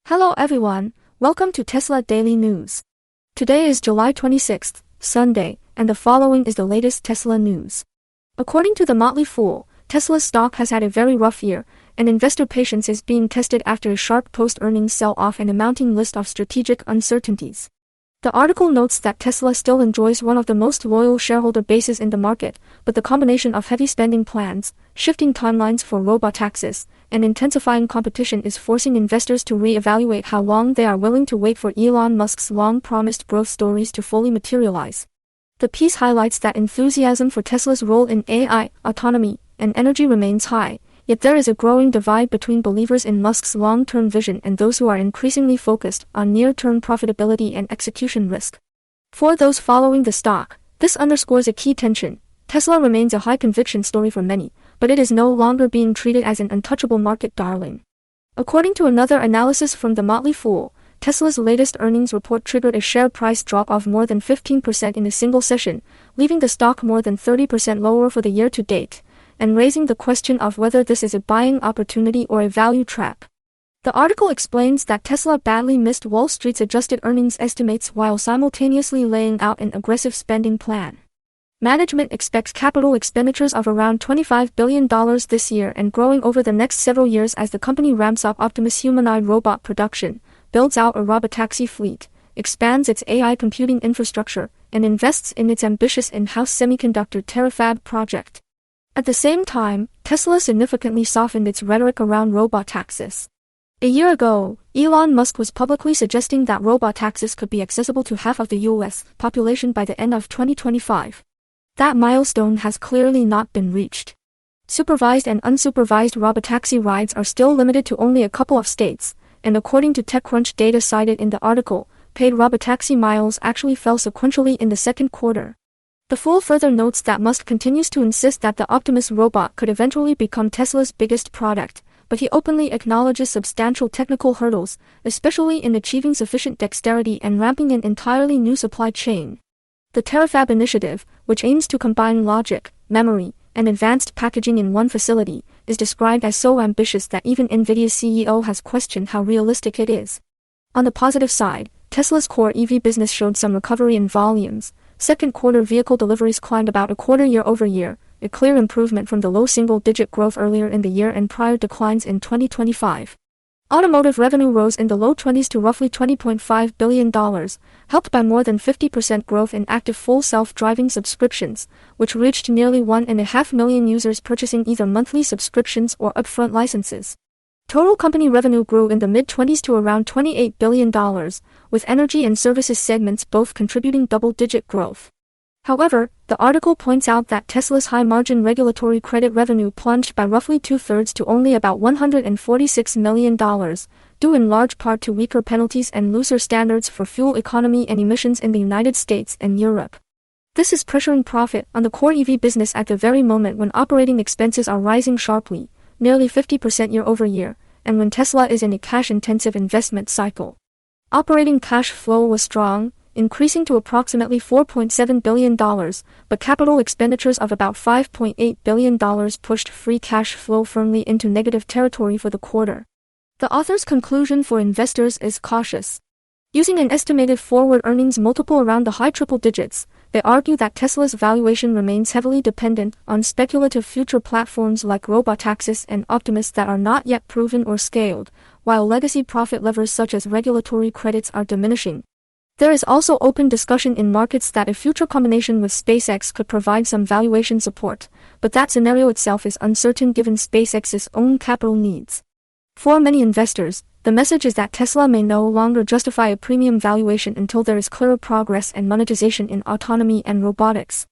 Hello everyone, welcome to Tesla Daily News. Today is July 26th, Sunday, and the following is the latest Tesla news. According to the Motley Fool, Tesla's stock has had a very rough year, and investor patience is being tested after a sharp post-earnings sell-off and a mounting list of strategic uncertainties. The article notes that Tesla still enjoys one of the most loyal shareholder bases in the market, but the combination of heavy spending plans, shifting timelines for robotaxis, and intensifying competition is forcing investors to re-evaluate how long they are willing to wait for Elon Musk's long-promised growth stories to fully materialize. The piece highlights that enthusiasm for Tesla's role in AI, autonomy, and energy remains high, yet there is a growing divide between believers in Musk's long-term vision and those who are increasingly focused on near-term profitability and execution risk. For those following the stock, this underscores a key tension. Tesla remains a high-conviction story for many, but it is no longer being treated as an untouchable market darling. According to another analysis from the Motley Fool, Tesla's latest earnings report triggered a share price drop of more than 15% in a single session, leaving the stock more than 30% lower for the year to date, and raising the question of whether this is a buying opportunity or a value trap. The article explains that Tesla badly missed Wall Street's adjusted earnings estimates while simultaneously laying out an aggressive spending plan. Management expects capital expenditures of around $25 billion this year and growing over the next several years as the company ramps up Optimus humanoid robot production, builds out a robotaxi fleet, expands its AI computing infrastructure, and invests in its ambitious in-house semiconductor terafab project. At the same time, Tesla significantly softened its rhetoric around robotaxis. A year ago, Elon Musk was publicly suggesting that robotaxis could be accessible to half of the US population by the end of 2025. That milestone has clearly not been reached. Supervised and unsupervised robotaxi rides are still limited to only a couple of states, and according to TechCrunch data cited in the article, paid robotaxi miles actually fell sequentially in the second quarter. The Fool further notes that Musk continues to insist that the Optimus robot could eventually become Tesla's biggest product, but he openly acknowledges substantial technical hurdles, especially in achieving sufficient dexterity and ramping an entirely new supply chain. The Terafab initiative, which aims to combine logic, memory, and advanced packaging in one facility, is described as so ambitious that even NVIDIA's CEO has questioned how realistic it is. On the positive side, Tesla's core EV business showed some recovery in volumes. Second quarter vehicle deliveries climbed about a quarter year-over-year, a clear improvement from the low single-digit growth earlier in the year and prior declines in 2025. Automotive revenue rose in the low 20s to roughly $20.5 billion, helped by more than 50% growth in active full self-driving subscriptions, which reached nearly 1.5 million users purchasing either monthly subscriptions or upfront licenses. Total company revenue grew in the mid-20s to around $28 billion, with energy and services segments both contributing double-digit growth. However, the article points out that Tesla's high-margin regulatory credit revenue plunged by roughly two-thirds to only about $146 million, due in large part to weaker penalties and looser standards for fuel economy and emissions in the United States and Europe. This is pressuring profit on the core EV business at the very moment when operating expenses are rising sharply, nearly 50% year-over-year, and when Tesla is in a cash-intensive investment cycle. Operating cash flow was strong, increasing to approximately $4.7 billion, but capital expenditures of about $5.8 billion pushed free cash flow firmly into negative territory for the quarter. The author's conclusion for investors is cautious. Using an estimated forward earnings multiple around the high triple digits, they argue that Tesla's valuation remains heavily dependent on speculative future platforms like robotaxis and Optimus that are not yet proven or scaled, while legacy profit levers such as regulatory credits are diminishing. There is also open discussion in markets that a future combination with SpaceX could provide some valuation support, but that scenario itself is uncertain given SpaceX's own capital needs. For many investors, the message is that Tesla may no longer justify a premium valuation until there is clearer progress and monetization in autonomy and robotics.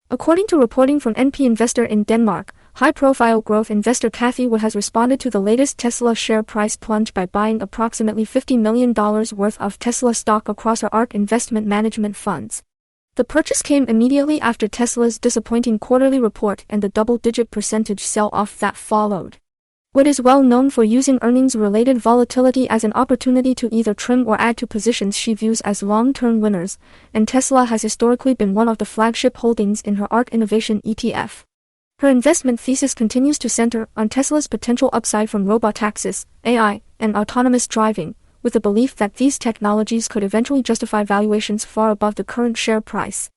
According to reporting from NP Investor in Denmark, high-profile growth investor Cathie Wood has responded to the latest Tesla share price plunge by buying approximately $50 million worth of Tesla stock across her ARK investment management funds. The purchase came immediately after Tesla's disappointing quarterly report and the double-digit percentage sell-off that followed. Wood is well known for using earnings-related volatility as an opportunity to either trim or add to positions she views as long-term winners, and Tesla has historically been one of the flagship holdings in her ARK Innovation ETF. Her investment thesis continues to center on Tesla's potential upside from robotaxis, AI, and autonomous driving, with the belief that these technologies could eventually justify valuations far above the current share price.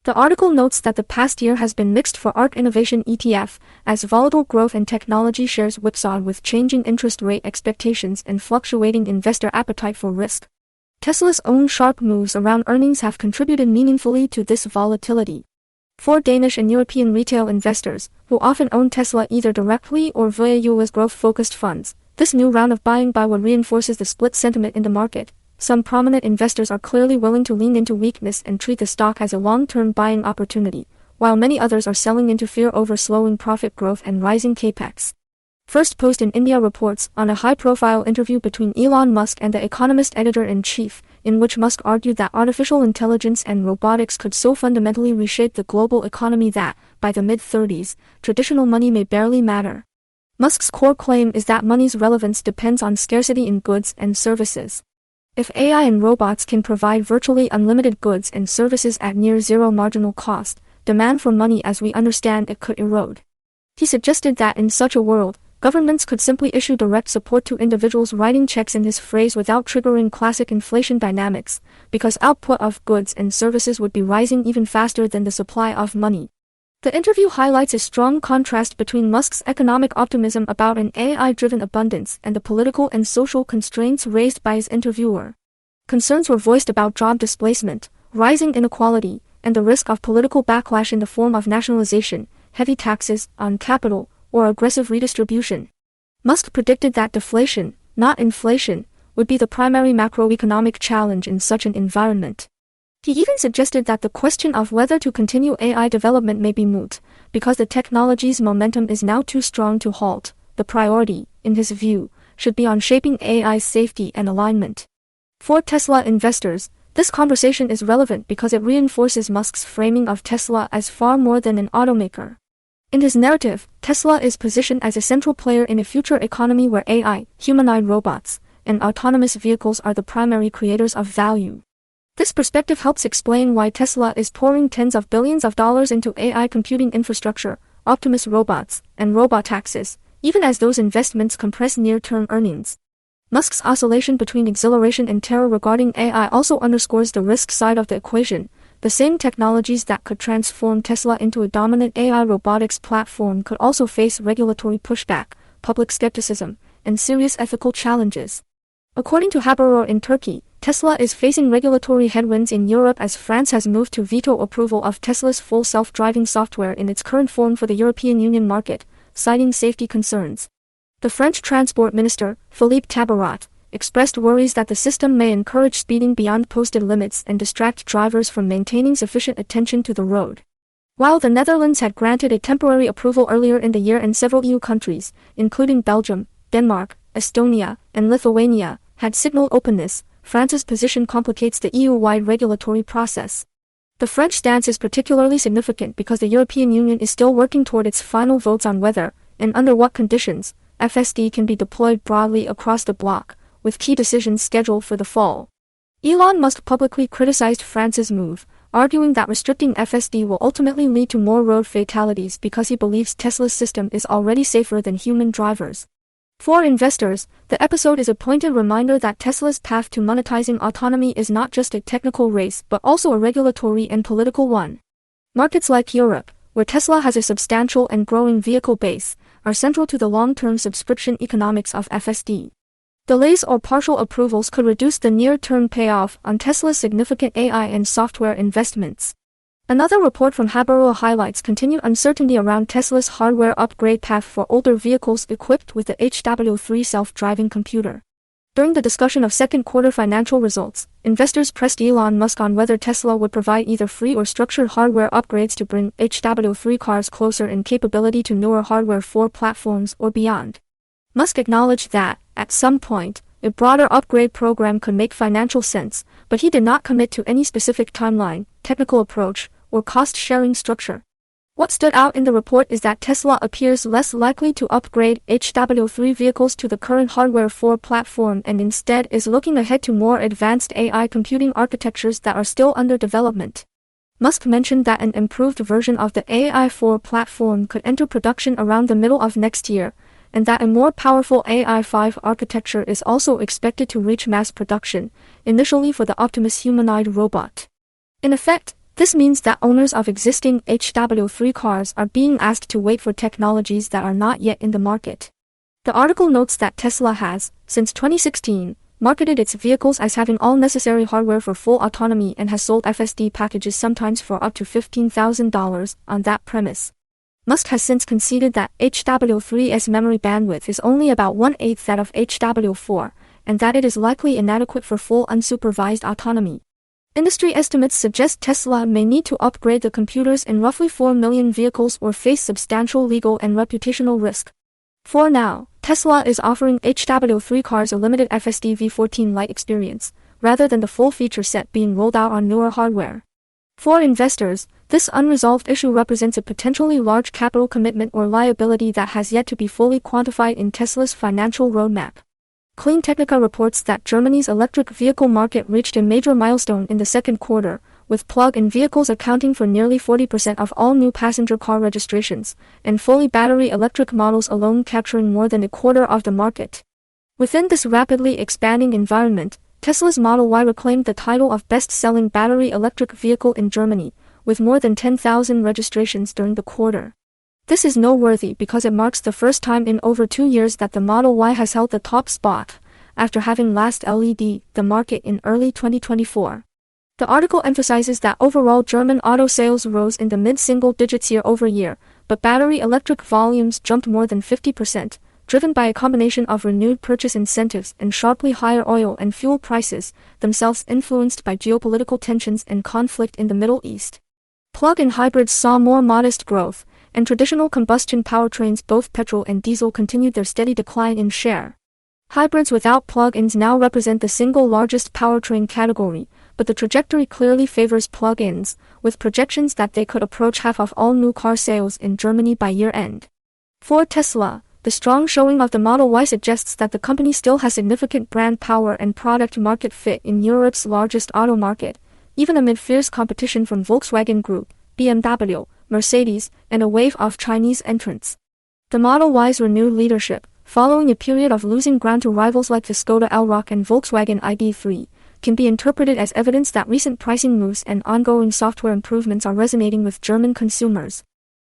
The article notes that the past year has been mixed for ARK Innovation ETF, as volatile growth and technology shares whipsawed with changing interest rate expectations and fluctuating investor appetite for risk. Tesla's own sharp moves around earnings have contributed meaningfully to this volatility. For Danish and European retail investors, who often own Tesla either directly or via US growth-focused funds, this new round of buying by Wood reinforces the split sentiment in the market. Some prominent investors are clearly willing to lean into weakness and treat the stock as a long-term buying opportunity, while many others are selling into fear over slowing profit growth and rising capex. First Post in India reports on a high-profile interview between Elon Musk and the Economist editor-in-chief, in which Musk argued that artificial intelligence and robotics could so fundamentally reshape the global economy that, by the mid-30s, traditional money may barely matter. Musk's core claim is that money's relevance depends on scarcity in goods and services. If AI and robots can provide virtually unlimited goods and services at near zero marginal cost, demand for money as we understand it could erode. He suggested that in such a world, governments could simply issue direct support to individuals writing checks, in his phrase, without triggering classic inflation dynamics, because output of goods and services would be rising even faster than the supply of money. The interview highlights a strong contrast between Musk's economic optimism about an AI-driven abundance and the political and social constraints raised by his interviewer. Concerns were voiced about job displacement, rising inequality, and the risk of political backlash in the form of nationalization, heavy taxes on capital, or aggressive redistribution. Musk predicted that deflation, not inflation, would be the primary macroeconomic challenge in such an environment. He even suggested that the question of whether to continue AI development may be moot, because the technology's momentum is now too strong to halt. The priority, in his view, should be on shaping AI's safety and alignment. For Tesla investors, this conversation is relevant because it reinforces Musk's framing of Tesla as far more than an automaker. In his narrative, Tesla is positioned as a central player in a future economy where AI, humanoid robots, and autonomous vehicles are the primary creators of value. This perspective helps explain why Tesla is pouring tens of billions of dollars into AI computing infrastructure, Optimus robots, and robotaxis, even as those investments compress near-term earnings. Musk's oscillation between exhilaration and terror regarding AI also underscores the risk side of the equation. The same technologies that could transform Tesla into a dominant AI robotics platform could also face regulatory pushback, public skepticism, and serious ethical challenges. According to Haber in Turkey, Tesla is facing regulatory headwinds in Europe as France has moved to veto approval of Tesla's full self-driving software in its current form for the European Union market, citing safety concerns. The French Transport Minister, Philippe Tabarot, expressed worries that the system may encourage speeding beyond posted limits and distract drivers from maintaining sufficient attention to the road. While the Netherlands had granted a temporary approval earlier in the year, and several EU countries, including Belgium, Denmark, Estonia, and Lithuania, had signaled openness, France's position complicates the EU-wide regulatory process. The French stance is particularly significant because the European Union is still working toward its final votes on whether, and under what conditions, FSD can be deployed broadly across the bloc, with key decisions scheduled for the fall. Elon Musk publicly criticized France's move, arguing that restricting FSD will ultimately lead to more road fatalities because he believes Tesla's system is already safer than human drivers. For investors, the episode is a pointed reminder that Tesla's path to monetizing autonomy is not just a technical race but also a regulatory and political one. Markets like Europe, where Tesla has a substantial and growing vehicle base, are central to the long-term subscription economics of FSD. Delays or partial approvals could reduce the near-term payoff on Tesla's significant AI and software investments. Another report from Haber highlights continued uncertainty around Tesla's hardware upgrade path for older vehicles equipped with the HW3 self-driving computer. During the discussion of second quarter financial results, investors pressed Elon Musk on whether Tesla would provide either free or structured hardware upgrades to bring HW3 cars closer in capability to newer Hardware 4 platforms or beyond. Musk acknowledged that, at some point, a broader upgrade program could make financial sense, but he did not commit to any specific timeline, technical approach, or cost-sharing structure. What stood out in the report is that Tesla appears less likely to upgrade HW3 vehicles to the current Hardware 4 platform and instead is looking ahead to more advanced AI computing architectures that are still under development. Musk mentioned that an improved version of the AI 4 platform could enter production around the middle of next year, and that a more powerful AI-5 architecture is also expected to reach mass production, initially for the Optimus humanoid robot. In effect, this means that owners of existing HW3 cars are being asked to wait for technologies that are not yet in the market. The article notes that Tesla has, since 2016, marketed its vehicles as having all necessary hardware for full autonomy and has sold FSD packages sometimes for up to $15,000 on that premise. Musk has since conceded that HW3's memory bandwidth is only about 1/8 that of HW4, and that it is likely inadequate for full unsupervised autonomy. Industry estimates suggest Tesla may need to upgrade the computers in roughly 4 million vehicles or face substantial legal and reputational risk. For now, Tesla is offering HW3 cars a limited FSD V14 Lite experience, rather than the full feature set being rolled out on newer hardware. For investors, this unresolved issue represents a potentially large capital commitment or liability that has yet to be fully quantified in Tesla's financial roadmap. Clean Technica reports that Germany's electric vehicle market reached a major milestone in the second quarter, with plug-in vehicles accounting for nearly 40% of all new passenger car registrations, and fully battery electric models alone capturing more than a quarter of the market. Within this rapidly expanding environment, Tesla's Model Y reclaimed the title of best-selling battery electric vehicle in Germany, with more than 10,000 registrations during the quarter. This is noteworthy because it marks the first time in over 2 years that the Model Y has held the top spot, after having last led the market in early 2024. The article emphasizes that overall German auto sales rose in the mid-single digits year-over-year, but battery electric volumes jumped more than 50%, driven by a combination of renewed purchase incentives and sharply higher oil and fuel prices, themselves influenced by geopolitical tensions and conflict in the Middle East. Plug-in hybrids saw more modest growth, and traditional combustion powertrains, both petrol and diesel, continued their steady decline in share. Hybrids without plug-ins now represent the single largest powertrain category, but the trajectory clearly favors plug-ins, with projections that they could approach half of all new car sales in Germany by year-end. For Tesla, the strong showing of the Model Y suggests that the company still has significant brand power and product market fit in Europe's largest auto market, even amid fierce competition from Volkswagen Group, BMW, Mercedes, and a wave of Chinese entrants. The Model Y's renewed leadership, following a period of losing ground to rivals like the Skoda Elroq and Volkswagen ID.3, can be interpreted as evidence that recent pricing moves and ongoing software improvements are resonating with German consumers.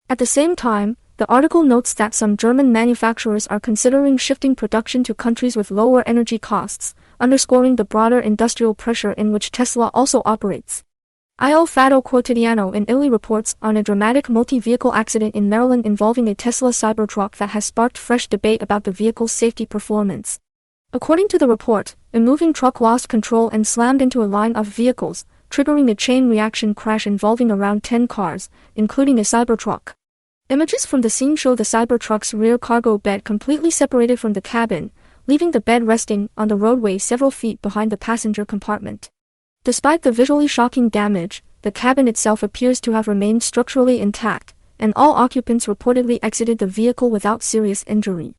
At the same time, the article notes that some German manufacturers are considering shifting production to countries with lower energy costs, underscoring the broader industrial pressure in which Tesla also operates. Il Fatto Quotidiano in Italy reports on a dramatic multi-vehicle accident in Maryland involving a Tesla Cybertruck that has sparked fresh debate about the vehicle's safety performance. According to the report, a moving truck lost control and slammed into a line of vehicles, triggering a chain reaction crash involving around 10 cars, including a Cybertruck. Images from the scene show the Cybertruck's rear cargo bed completely separated from the cabin, leaving the bed resting on the roadway several feet behind the passenger compartment. Despite the visually shocking damage, the cabin itself appears to have remained structurally intact, and all occupants reportedly exited the vehicle without serious injury.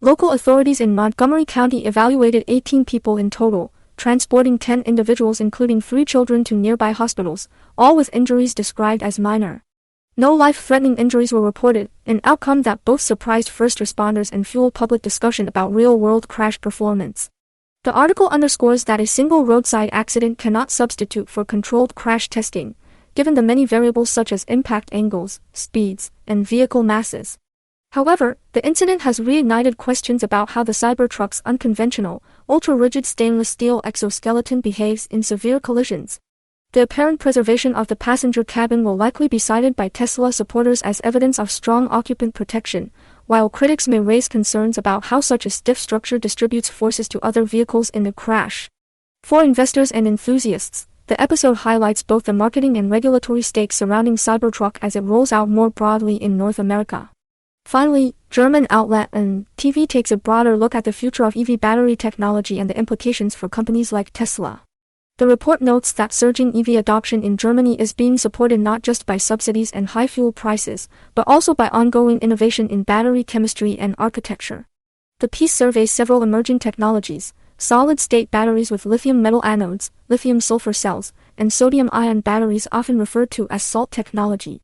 Local authorities in Montgomery County evaluated 18 people in total, transporting 10 individuals including 3 children to nearby hospitals, all with injuries described as minor. No life-threatening injuries were reported, an outcome that both surprised first responders and fueled public discussion about real-world crash performance. The article underscores that a single roadside accident cannot substitute for controlled crash testing, given the many variables such as impact angles, speeds, and vehicle masses. However, the incident has reignited questions about how the Cybertruck's unconventional, ultra-rigid stainless steel exoskeleton behaves in severe collisions. The apparent preservation of the passenger cabin will likely be cited by Tesla supporters as evidence of strong occupant protection, while critics may raise concerns about how such a stiff structure distributes forces to other vehicles in the crash. For investors and enthusiasts, the episode highlights both the marketing and regulatory stakes surrounding Cybertruck as it rolls out more broadly in North America. Finally, German outlet TV takes a broader look at the future of EV battery technology and the implications for companies like Tesla. The report notes that surging EV adoption in Germany is being supported not just by subsidies and high fuel prices, but also by ongoing innovation in battery chemistry and architecture. The piece surveys several emerging technologies: solid-state batteries with lithium metal anodes, lithium-sulfur cells, and sodium-ion batteries often referred to as SALT technology.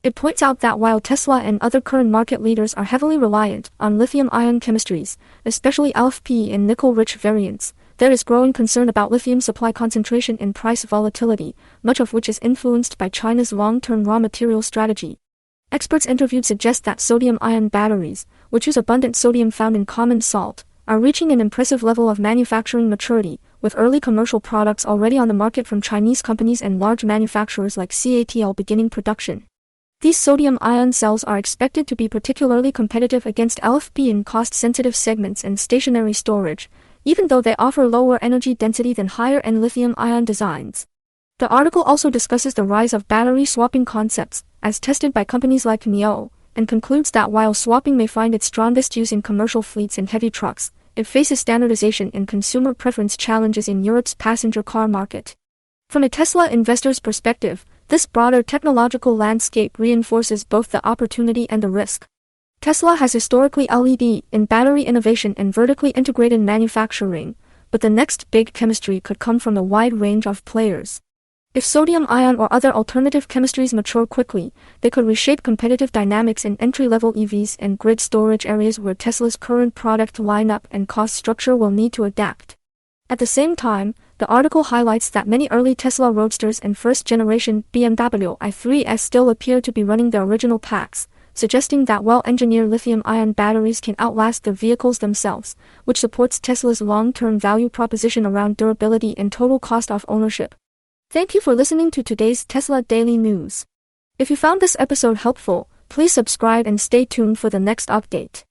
It points out that while Tesla and other current market leaders are heavily reliant on lithium-ion chemistries, especially LFP and nickel-rich variants, there is growing concern about lithium supply concentration and price volatility, much of which is influenced by China's long-term raw material strategy. Experts interviewed suggest that sodium-ion batteries, which use abundant sodium found in common salt, are reaching an impressive level of manufacturing maturity, with early commercial products already on the market from Chinese companies and large manufacturers like CATL beginning production. These sodium-ion cells are expected to be particularly competitive against LFP in cost-sensitive segments and stationary storage, even though they offer lower energy density than higher-end lithium-ion designs. The article also discusses the rise of battery swapping concepts, as tested by companies like NIO, and concludes that while swapping may find its strongest use in commercial fleets and heavy trucks, it faces standardization and consumer preference challenges in Europe's passenger car market. From a Tesla investor's perspective, this broader technological landscape reinforces both the opportunity and the risk. Tesla has historically led in battery innovation and vertically integrated manufacturing, but the next big chemistry could come from a wide range of players. If sodium-ion or other alternative chemistries mature quickly, they could reshape competitive dynamics in entry-level EVs and grid storage areas where Tesla's current product lineup and cost structure will need to adapt. At the same time, the article highlights that many early Tesla Roadsters and first-generation BMW i3s still appear to be running the original packs, suggesting that well-engineered lithium-ion batteries can outlast the vehicles themselves, which supports Tesla's long-term value proposition around durability and total cost of ownership. Thank you for listening to today's Tesla Daily News. If you found this episode helpful, please subscribe and stay tuned for the next update.